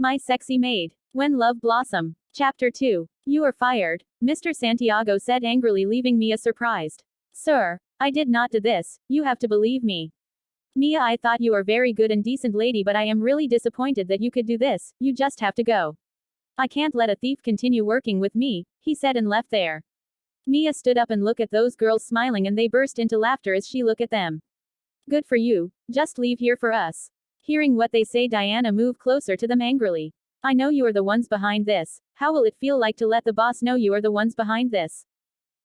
My sexy maid. When love blossom. Chapter 2. You are fired, Mr. Santiago said angrily, leaving Mia surprised. Sir, I did not do this, you have to believe me. Mia, I thought you are very good and decent lady, but I am really disappointed that you could do this, you just have to go. I can't let a thief continue working with me, he said and left there. Mia stood up and looked at those girls smiling and they burst into laughter as she looked at them. Good for you, just leave here for us. Hearing what they say, Diana moved closer to them angrily. I know you are the ones behind this. How will it feel like to let the boss know you are the ones behind this?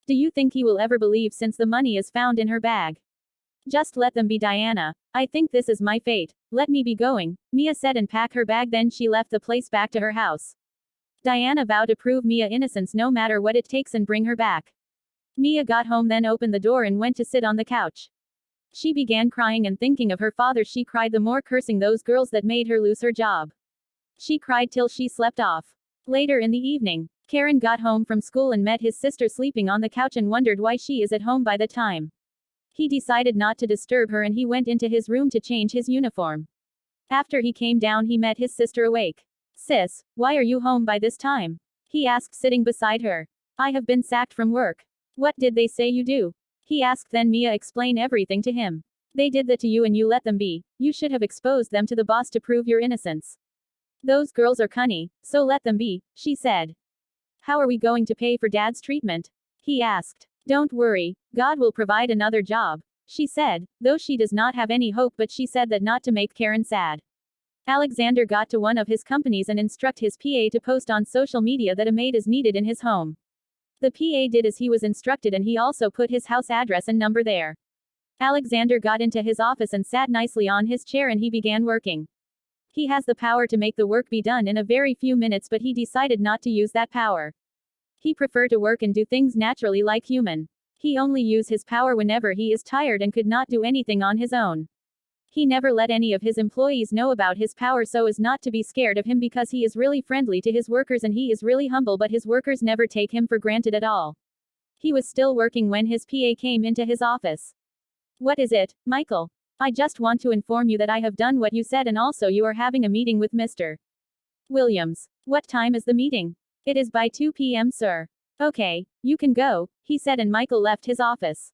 Do you think he will ever believe since the money is found in her bag? Just let them be, Diana. I think this is my fate. Let me be going, Mia said and packed her bag. Then she left the place back to her house. Diana vowed to prove Mia innocence no matter what it takes and bring her back. Mia got home, then opened the door and went to sit on the couch. She began crying and thinking of her father. She cried the more, cursing those girls that made her lose her job. She cried till she slept off. Later in the evening, Karen got home from school and met his sister sleeping on the couch and wondered why she is at home by the time. He decided not to disturb her and he went into his room to change his uniform. After he came down, he met his sister awake. Sis, why are you home by this time? He asked, sitting beside her. I have been sacked from work. What did they say you do? He asked. Then Mia explained everything to him. They did that to you and you let them be. You should have exposed them to the boss to prove your innocence. Those girls are cunning, so let them be, she said. How are we going to pay for Dad's treatment? He asked. Don't worry, God will provide another job, she said, though she does not have any hope, but she said that not to make Karen sad. Alexander got to one of his companies and instruct his PA to post on social media that a maid is needed in his home. The PA did as he was instructed and he also put his house address and number there. Alexander got into his office and sat nicely on his chair and he began working. He has the power to make the work be done in a very few minutes, but he decided not to use that power. He preferred to work and do things naturally like human. He only use his power whenever he is tired and could not do anything on his own. He never let any of his employees know about his power so as not to be scared of him, because he is really friendly to his workers and he is really humble, but his workers never take him for granted at all. He was still working when his PA came into his office. What is it, Michael? I just want to inform you that I have done what you said and also you are having a meeting with Mr. Williams. What time is the meeting? It is by 2 p.m. sir. Okay, you can go, he said and Michael left his office.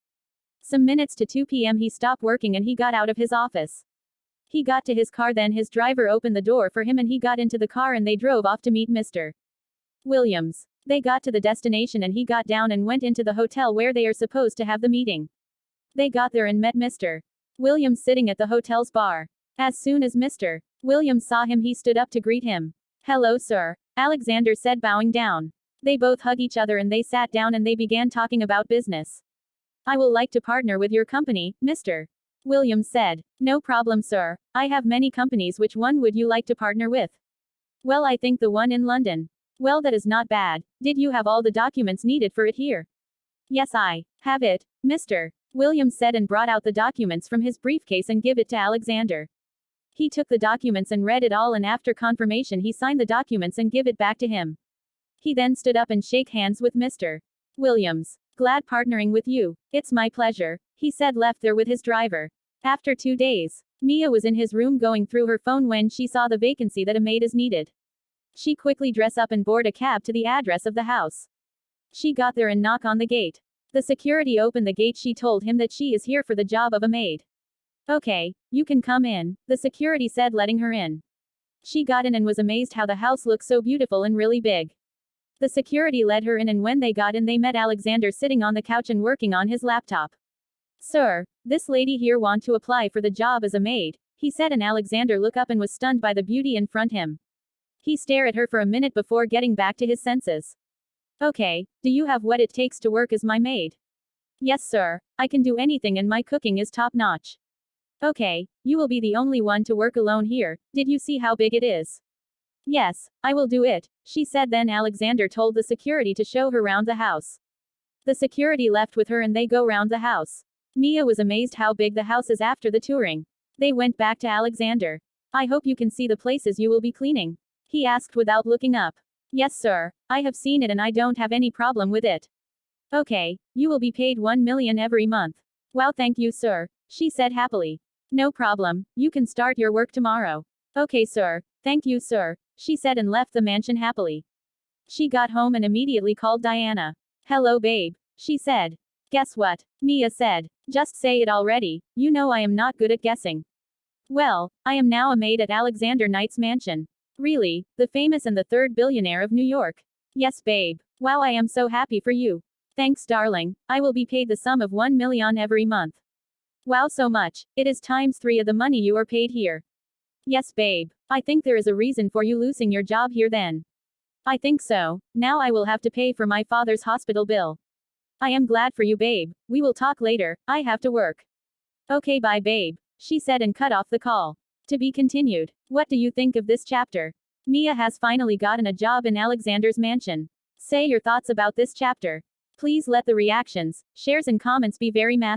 Some minutes to 2 p.m. he stopped working and he got out of his office. He got to his car, then his driver opened the door for him and he got into the car and they drove off to meet Mr. Williams. They got to the destination and he got down and went into the hotel where they are supposed to have the meeting. They got there and met Mr. Williams sitting at the hotel's bar. As soon as Mr. Williams saw him, he stood up to greet him. Hello, sir, Alexander said, bowing down. They both hugged each other and they sat down and they began talking about business. I will like to partner with your company, Mr. Williams said. No problem, sir. I have many companies. Which one would you like to partner with? Well, I think the one in London. Well, that is not bad. Did you have all the documents needed for it here? Yes, I have it, Mr. Williams said and brought out the documents from his briefcase and gave it to Alexander. He took the documents and read it all, and after confirmation he signed the documents and gave it back to him. He then stood up and shook hands with Mr. Williams. Glad partnering with you. It's my pleasure, he said, left there with his driver. After 2 days, Mia was in his room going through her phone when she saw the vacancy that a maid is needed. She quickly dressed up and boarded a cab to the address of the house. She got there and knocked on the gate. The security opened the gate. She told him that she is here for the job of a maid. Okay, you can come in, the security said, letting her in. She got in and was amazed how the house looked so beautiful and really big. The security led her in and when they got in they met Alexander sitting on the couch and working on his laptop. Sir, this lady here want to apply for the job as a maid, he said, and Alexander looked up and was stunned by the beauty in front him. He stared at her for a minute before getting back to his senses. Okay, do you have what it takes to work as my maid? Yes, sir, I can do anything and my cooking is top notch. Okay, you will be the only one to work alone here. Did you see how big it is? Yes, I will do it, she said. Then Alexander told the security to show her round the house. The security left with her and they go round the house. Mia was amazed how big the house is after the touring. They went back to Alexander. I hope you can see the places you will be cleaning, he asked without looking up. Yes, sir, I have seen it and I don't have any problem with it. Okay, you will be paid 1 million every month. Wow, thank you, sir, she said happily. No problem, you can start your work tomorrow. Okay, sir, thank you, sir, she said and left the mansion happily. She got home and immediately called Diana. Hello babe, she said. Guess what? Mia said. Just say it already, you know I am not good at guessing. Well, I am now a maid at Alexander Knight's mansion. Really, the famous and the third billionaire of New York. Yes babe. Wow, I am so happy for you. Thanks darling, I will be paid the sum of 1 million every month. Wow, so much, it is times 3 of the money you are paid here. Yes babe, I think there is a reason for you losing your job here then. I think so, now I will have to pay for my father's hospital bill. I am glad for you babe, we will talk later, I have to work. Okay bye babe, she said and cut off the call. To be continued. What do you think of this chapter? Mia has finally gotten a job in Alexander's mansion. Say your thoughts about this chapter. Please let the reactions, shares and comments be very massive.